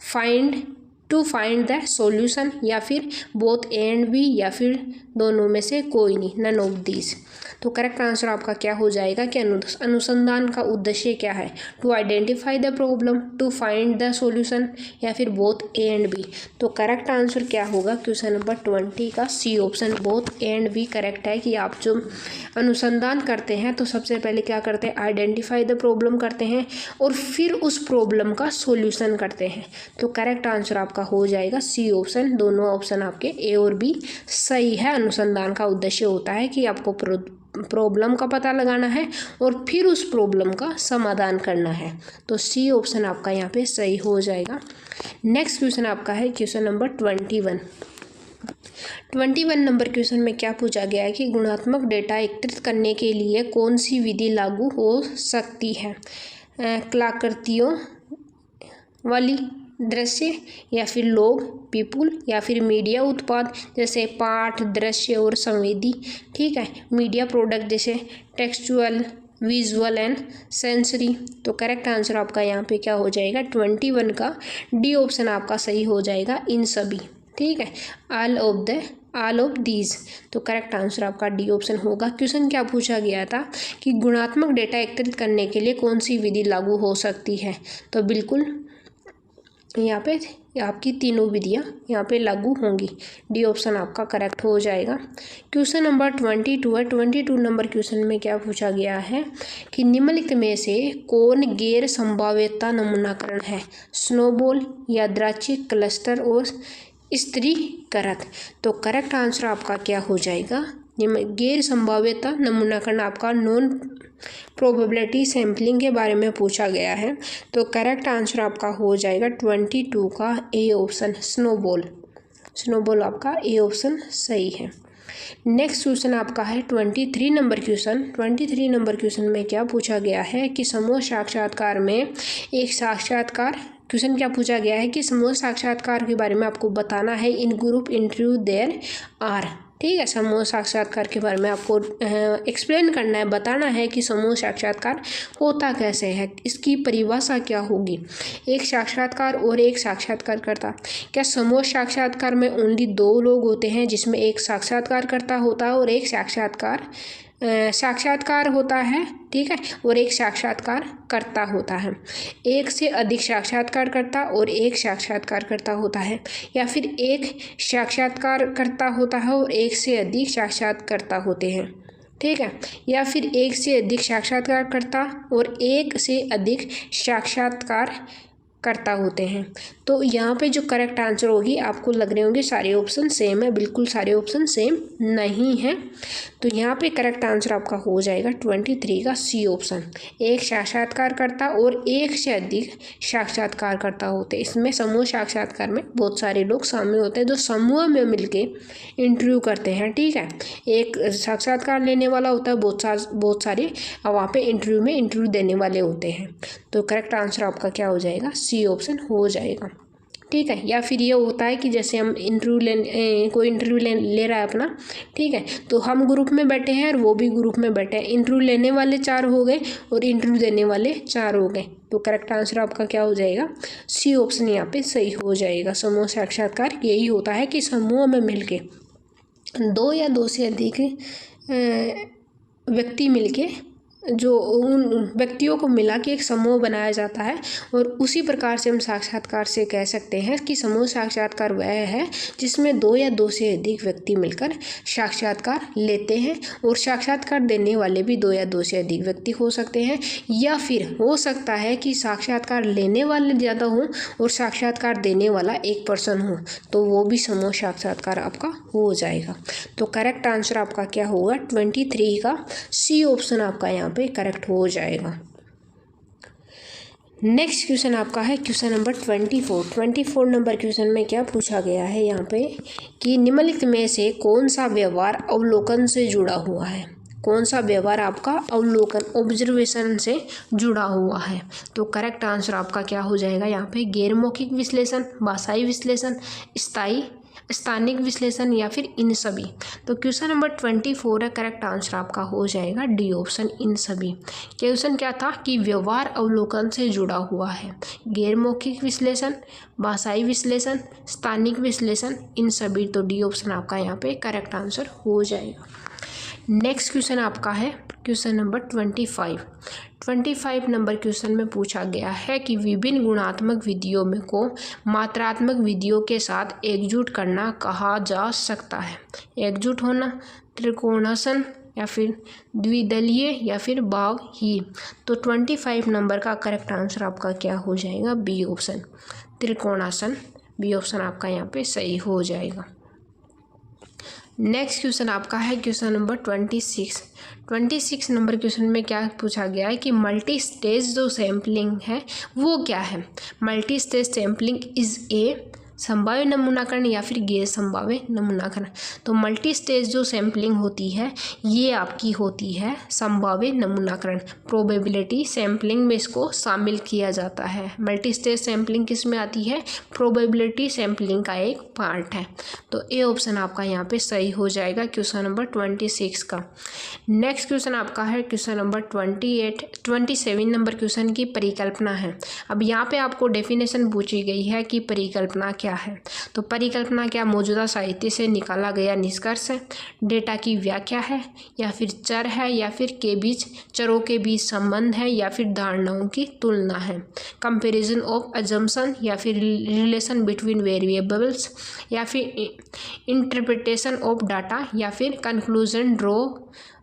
फाइंड द सॉल्यूशन या फिर बोथ एंड बी या फिर दोनों में से कोई नहीं, नन ऑफ दीज। तो करेक्ट आंसर आपका क्या हो जाएगा कि अनुसंधान का उद्देश्य क्या है, to identify the problem, to find the solution या फिर बोथ ए एंड बी। तो करेक्ट आंसर क्या होगा क्वेश्चन नंबर 20 का C option, both and B correct है कि आप जो अनुसंधान करते हैं तो सबसे पहले क्या करते हैं, आइडेंटिफाई द प्रॉब्लम करते हैं और फिर उस प्रॉब्लम का सॉल्यूशन करते हैं। तो करेक्ट आंसर आपका हो जाएगा सी ऑप्शन, दोनों ऑप्शन आपके ए और बी सही है। अनुसंधान का उद्देश्य होता है कि आपको प्रॉब्लम का पता लगाना है और फिर उस प्रॉब्लम का समाधान करना है। तो सी ऑप्शन आपका यहाँ पे सही हो जाएगा। नेक्स्ट क्वेश्चन आपका है क्वेश्चन नंबर 21 नंबर क्वेश्चन में क्या पूछा गया है कि गुणात्मक डेटा एकत्रित करने के लिए कौन सी विधि लागू हो सकती है, कलाकृतियों वाली, दृश्य या फिर लोग, पीपुल या फिर मीडिया उत्पाद जैसे पाठ, दृश्य और संवेदी। ठीक है, मीडिया प्रोडक्ट जैसे टेक्सचुअल, विजुअल एंड सेंसरी। तो करेक्ट आंसर आपका यहाँ पे क्या हो जाएगा 21 का डी ऑप्शन आपका सही हो जाएगा, इन सभी। ठीक है, ऑल ऑफ दीज। तो करेक्ट आंसर आपका डी ऑप्शन होगा। क्वेश्चन क्या पूछा गया था कि गुणात्मक डेटा एकत्रित करने के लिए कौन सी विधि लागू हो सकती है। तो बिल्कुल यहाँ पे आपकी तीनों विधियाँ यहाँ पे लागू होंगी, डी ऑप्शन आपका करेक्ट हो जाएगा। क्वेश्चन नंबर 22 है। 22 नंबर क्वेश्चन में क्या पूछा गया है कि निम्नलिखित में से कौन गैर संभाव्यता नमूनाकरण है, स्नोबॉल, यादृच्छिक क्लस्टर और स्थिरीकृत। तो करेक्ट आंसर आपका क्या हो जाएगा, गैर संभाव्यता नमूनाकरण आपका नॉन प्रोबेबिलिटी सैम्पलिंग के बारे में पूछा गया है। तो करेक्ट आंसर आपका हो जाएगा 22 का ए ऑप्शन, स्नोबॉल। स्नोबॉल आपका ए ऑप्शन सही है। नेक्स्ट क्वेश्चन आपका है 23 नंबर क्वेश्चन। 23 नंबर क्वेश्चन में क्या पूछा गया है कि समूह साक्षात्कार में एक साक्षात्कार क्वेश्चन क्या पूछा गया है कि समूह साक्षात्कार के बारे में आपको बताना है। इन ग्रुप इंटरव्यू देयर आर, ठीक है, समूह साक्षात्कार के बारे में आपको एक्सप्लेन करना है, बताना है कि समूह साक्षात्कार होता कैसे है, इसकी परिभाषा क्या होगी। एक साक्षात्कार और एक साक्षात्कारकर्ता। क्या समूह साक्षात्कार में ओनली दो लोग होते हैं जिसमें एक साक्षात्कारकर्ता होता है और एक साक्षात्कार होता है, ठीक है, और एक साक्षात्कारकर्ता होता है। एक से अधिक साक्षात्कारकर्ता और एक साक्षात्कारकर्ता होता है, या फिर एक साक्षात्कारकर्ता होता है और एक से अधिक साक्षात्कारकर्ता होते हैं, ठीक है, या फिर एक से अधिक साक्षात्कारकर्ता और एक से अधिक साक्षात्कारकर्ता होते हैं। तो यहाँ पे जो करेक्ट आंसर होगी, आपको लग रहे होंगे सारे ऑप्शन सेम है, बिल्कुल सारे ऑप्शन सेम नहीं है। तो यहाँ पे करेक्ट आंसर आपका हो जाएगा 23 का सी ऑप्शन। एक साक्षात्कारकर्ता और एक से अधिक साक्षात्कारकर्ता होते हैं। इसमें समूह साक्षात्कार में बहुत सारे लोग शामिल होते हैं जो समूह में मिलके इंटरव्यू करते हैं, ठीक है। एक साक्षात्कार लेने वाला होता है, बहुत सारे वहाँ पे इंटरव्यू देने वाले होते हैं। तो करेक्ट आंसर आपका क्या हो जाएगा, सी ऑप्शन हो जाएगा, ठीक है। या फिर ये होता है कि जैसे हम कोई इंटरव्यू ले रहा है अपना, ठीक है, तो हम ग्रुप में बैठे हैं और वो भी ग्रुप में बैठे हैं। इंटरव्यू लेने वाले 4 हो गए और इंटरव्यू देने वाले 4 हो गए। तो करेक्ट आंसर आपका क्या हो जाएगा, सी ऑप्शन यहाँ पे सही हो जाएगा। समूह साक्षात्कार यही होता है कि समूह में मिलके 2 या 2 से अधिक व्यक्ति मिलके, जो उन व्यक्तियों को मिला के एक समूह बनाया जाता है। और उसी प्रकार से हम साक्षात्कार से कह सकते हैं कि समूह साक्षात्कार वह है जिसमें 2 या 2 से अधिक व्यक्ति मिलकर साक्षात्कार लेते हैं। और साक्षात्कार देने वाले भी 2 या 2 से अधिक व्यक्ति हो सकते हैं, या फिर हो सकता है कि साक्षात्कार लेने वाले ज़्यादा हों और साक्षात्कार देने वाला एक पर्सन हो, तो वो भी समूह साक्षात्कार आपका हो जाएगा। तो करेक्ट आंसर आपका क्या होगा, 23 का सी ऑप्शन आपका यहाँ पे करेक्ट हो जाएगा। नेक्स्ट क्वेश्चन आपका है क्वेश्चन नंबर 24 नंबर क्वेश्चन में क्या पूछा गया है यहाँ पे कि निम्नलिखित में से कौन सा व्यवहार अवलोकन से जुड़ा हुआ है। कौन सा व्यवहार आपका अवलोकन ऑब्जर्वेशन से जुड़ा हुआ है। तो करेक्ट आंसर आपका क्या हो जाएगा यहाँ पे, गैर मौखिक विश्लेषण, भाषाई विश्लेषण, स्थानिक विश्लेषण, या फिर इन सभी। तो क्वेश्चन नंबर 24 है, करेक्ट आंसर आपका हो जाएगा डी ऑप्शन, इन सभी। क्वेश्चन क्या था कि व्यवहार अवलोकन से जुड़ा हुआ है। गैर मौखिक विश्लेषण, भाषाई विश्लेषण, स्थानिक विश्लेषण, इन सभी। तो डी ऑप्शन आपका यहाँ पे करेक्ट आंसर हो जाएगा। नेक्स्ट क्वेश्चन आपका है क्वेश्चन नंबर 25 नंबर क्वेश्चन में पूछा गया है कि विभिन्न गुणात्मक विधियों में को मात्रात्मक विधियों के साथ एकजुट करना कहा जा सकता है। एकजुट होना, त्रिकोणासन, या फिर द्विदलीय, या फिर भावहीन। तो 25 नंबर का करेक्ट आंसर आपका क्या हो जाएगा, B option, trikonasana. B option आपका यहाँ पे सही हो जाएगा। नेक्स्ट क्वेश्चन आपका है क्वेश्चन नंबर 26 नंबर क्वेश्चन में क्या पूछा गया है कि मल्टी स्टेज जो सैम्पलिंग है वो क्या है। Multi stage sampling is a संभाव्य नमूनाकरण या फिर गैर संभाव्य नमूनाकरण। तो मल्टी स्टेज जो सैम्पलिंग होती है ये आपकी होती है संभाव्य नमूनाकरण। प्रोबेबिलिटी सैम्पलिंग में इसको शामिल किया जाता है। मल्टी स्टेज सैम्पलिंग किस में आती है, प्रोबेबिलिटी सैम्पलिंग का एक पार्ट है। तो ए ऑप्शन आपका यहाँ पे सही हो जाएगा क्वेश्चन नंबर 26 का। नेक्स्ट क्वेश्चन आपका है क्वेश्चन नंबर 27 नंबर क्वेश्चन की परिकल्पना है। अब यहाँ पे आपको डेफिनेशन पूछी गई है कि परिकल्पना क्या है। तो परिकल्पना क्या मौजूदा साहित्य से निकाला गया निष्कर्ष है, डेटा की व्याख्या है, या फिर चर है, या फिर चरों के बीच संबंध है, या फिर धारणाओं की तुलना है, कंपैरिजन ऑफ अजम्पशन, या फिर रिलेशन बिटवीन वेरिएबल्स, या फिर इंटरप्रिटेशन ऑफ डाटा, या फिर conclusion draw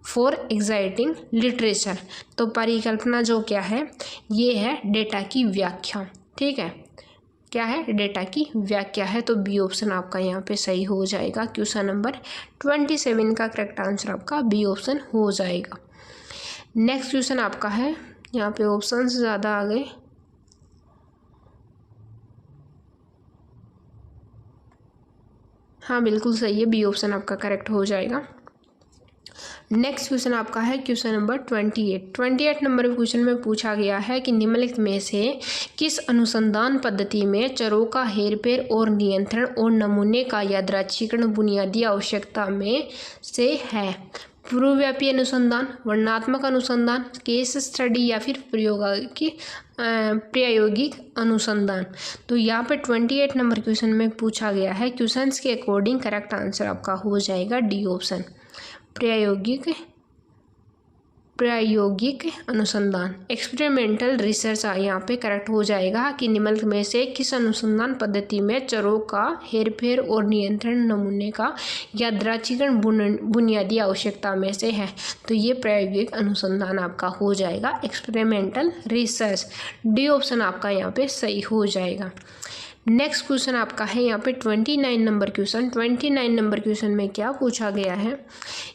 for exciting literature. तो परिकल्पना जो क्या है ये है डेटा की व्याख्या, ठीक है, क्या है, डेटा की व्याख्या है। तो बी ऑप्शन आपका यहाँ पे सही हो जाएगा। क्वेश्चन नंबर 27 का करेक्ट आंसर आपका बी ऑप्शन हो जाएगा। नेक्स्ट क्वेश्चन आपका है, यहाँ पे ऑप्शन ज़्यादा आ गए, हाँ बिल्कुल सही है, बी ऑप्शन आपका करेक्ट हो जाएगा। नेक्स्ट क्वेश्चन आपका है क्वेश्चन नंबर 28 नंबर क्वेश्चन में पूछा गया है कि निम्नलिखित में से किस अनुसंधान पद्धति में चरों का हेरफेर और नियंत्रण और नमूने का यादृच्छिकरण बुनियादी आवश्यकता में से है। पूर्वव्यापी अनुसंधान, वर्णनात्मक अनुसंधान, केस स्टडी या फिर प्रायोगिक अनुसंधान। तो यहाँ पे 28 नंबर क्वेश्चन में पूछा गया है, क्वेश्चंस के अकॉर्डिंग करेक्ट आंसर आपका हो जाएगा डी ऑप्शन, प्रायोगिक अनुसंधान, एक्सपेरिमेंटल रिसर्च यहाँ पे करेक्ट हो जाएगा कि निम्नलिखित में से किस अनुसंधान पद्धति में चरों का हेरफेर और नियंत्रण नमूने का यादृच्छिकरण बुनियादी आवश्यकता में से है। तो ये प्रायोगिक अनुसंधान आपका हो जाएगा, एक्सपेरिमेंटल रिसर्च। डी ऑप्शन आपका यहाँ पे सही हो जाएगा। नेक्स्ट क्वेश्चन आपका है यहाँ पे 29 नंबर क्वेश्चन। 29 नंबर क्वेश्चन में क्या पूछा गया है,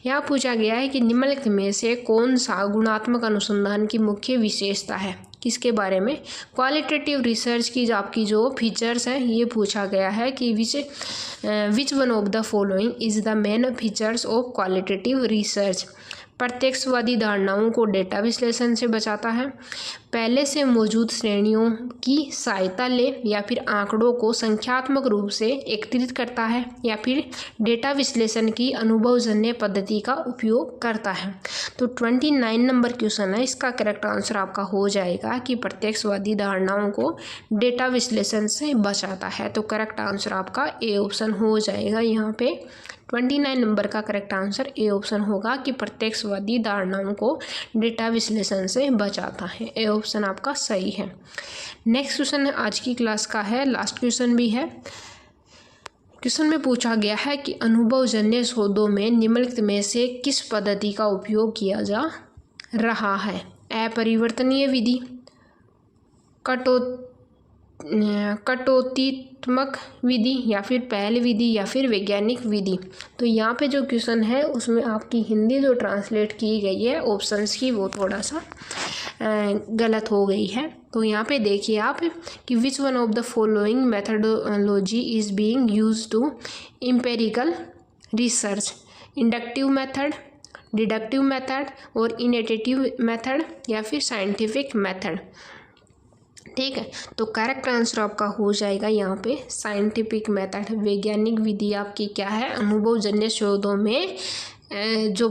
यहाँ पूछा गया है कि निम्नलिखित में से कौन सा गुणात्मक अनुसंधान की मुख्य विशेषता है। किसके बारे में, क्वालिटेटिव रिसर्च की जो आपकी जो फीचर्स हैं ये पूछा गया है कि which one of the following is the main features of qualitative research. प्रत्यक्षवादी धारणाओं को डेटा विश्लेषण से बचाता है, पहले से मौजूद श्रेणियों की सहायता ले या फिर आंकड़ों को संख्यात्मक रूप से एकत्रित करता है या फिर डेटा विश्लेषण की अनुभवजन्य पद्धति का उपयोग करता है। तो 29 नंबर क्वेश्चन है, इसका करेक्ट आंसर आपका हो जाएगा कि प्रत्यक्षवादी धारणाओं को डेटा विश्लेषण से बचाता है। तो करेक्ट आंसर आपका ए ऑप्शन हो जाएगा। यहाँ पे 29 नंबर का करेक्ट आंसर ए ऑप्शन होगा कि प्रत्यक्षवादी धारणाओं को डेटा विश्लेषण से बचाता है। ए ऑप्शन आपका सही है। नेक्स्ट क्वेश्चन आज की क्लास का है, लास्ट क्वेश्चन भी है। क्वेश्चन में पूछा गया है कि अनुभवजन्य शोधों में निम्नलिखित में से किस पद्धति का उपयोग किया जा रहा है। अपरिवर्तनीय विधि, कटौतीत्मक विधि या फिर पहल विधि या फिर वैज्ञानिक विधि। तो यहाँ पे जो क्वेश्चन है उसमें आपकी हिंदी जो ट्रांसलेट की गई है ऑप्शंस की वो थोड़ा सा गलत हो गई है। तो यहाँ पे देखिए आप कि which one of the following methodology is being used to empirical research, inductive method, deductive method और इनएडिटिव मेथड या फिर साइंटिफिक मेथड। ठीक है, तो करेक्ट आंसर आपका हो जाएगा यहाँ पे साइंटिफिक मेथड। वैज्ञानिक विधि आपकी क्या है, अनुभवजन्य शोधों में जो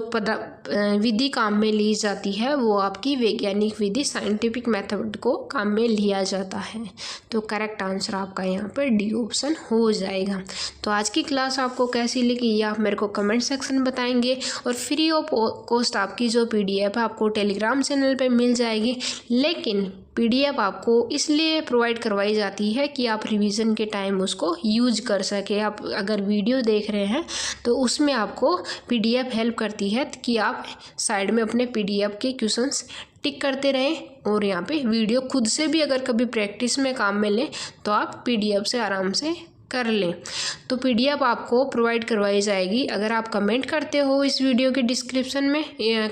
विधि काम में ली जाती है वो आपकी वैज्ञानिक विधि साइंटिफिक मेथड को काम में लिया जाता है। तो करेक्ट आंसर आपका यहाँ पर डी ऑप्शन हो जाएगा। तो आज की क्लास आपको कैसी लगी ये आप मेरे को कमेंट सेक्शन बताएंगे और फ्री ऑफ कॉस्ट आपकी जो PDF है आपको टेलीग्राम चैनल पे मिल जाएगी। लेकिन PDF आपको इसलिए प्रोवाइड करवाई जाती है कि आप रिवीजन के टाइम उसको यूज कर सके। आप अगर वीडियो देख रहे हैं तो उसमें आपको PDF हेल्प करती है कि आप साइड में अपने PDF के क्वेश्चंस टिक करते रहें और यहाँ पे वीडियो खुद से भी अगर कभी प्रैक्टिस में काम में लें तो आप PDF से आराम से कर लें। तो PDF आपको प्रोवाइड करवाई जाएगी अगर आप कमेंट करते हो इस वीडियो के डिस्क्रिप्शन में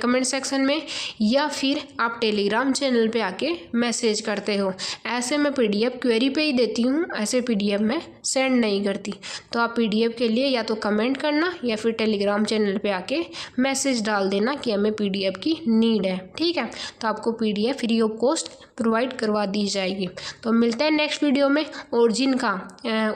कमेंट सेक्शन में, या फिर आप टेलीग्राम चैनल पे आके मैसेज करते हो। ऐसे मैं PDF क्वेरी पे ही देती हूँ, ऐसे PDF मैं सेंड नहीं करती। तो आप PDF के लिए या तो कमेंट करना या फिर टेलीग्राम चैनल पे आके मैसेज डाल देना कि हमें PDF की नीड है। ठीक है, तो आपको PDF free of cost provide करवा दी जाएगी। तो मिलते हैं नेक्स्ट वीडियो में। और जिनका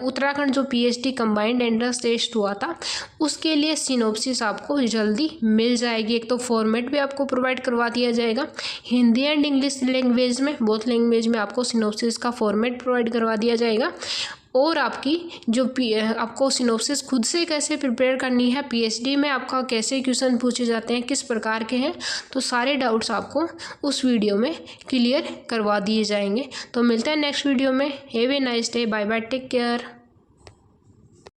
उत्तराखंड जो PhD कंबाइंड एंट्रेंस टेस्ट हुआ था उसके लिए सिनॉप्सिस आपको जल्दी मिल जाएगी। एक तो फॉर्मेट भी आपको प्रोवाइड करवा दिया जाएगा, हिंदी एंड इंग्लिश लैंग्वेज में, बोथ लैंग्वेज में आपको सिनॉप्सिस का फॉर्मेट प्रोवाइड करवा दिया जाएगा। और आपकी जो आपको सिनॉप्सिस खुद से कैसे प्रिपेयर करनी है, PhD में आपका कैसे क्वेश्चन पूछे जाते हैं, किस प्रकार के हैं, तो सारे डाउट्स आपको उस वीडियो में क्लियर करवा दिए जाएंगे। तो मिलते हैं नेक्स्ट वीडियो में। Have a nice day, bye bye, take care.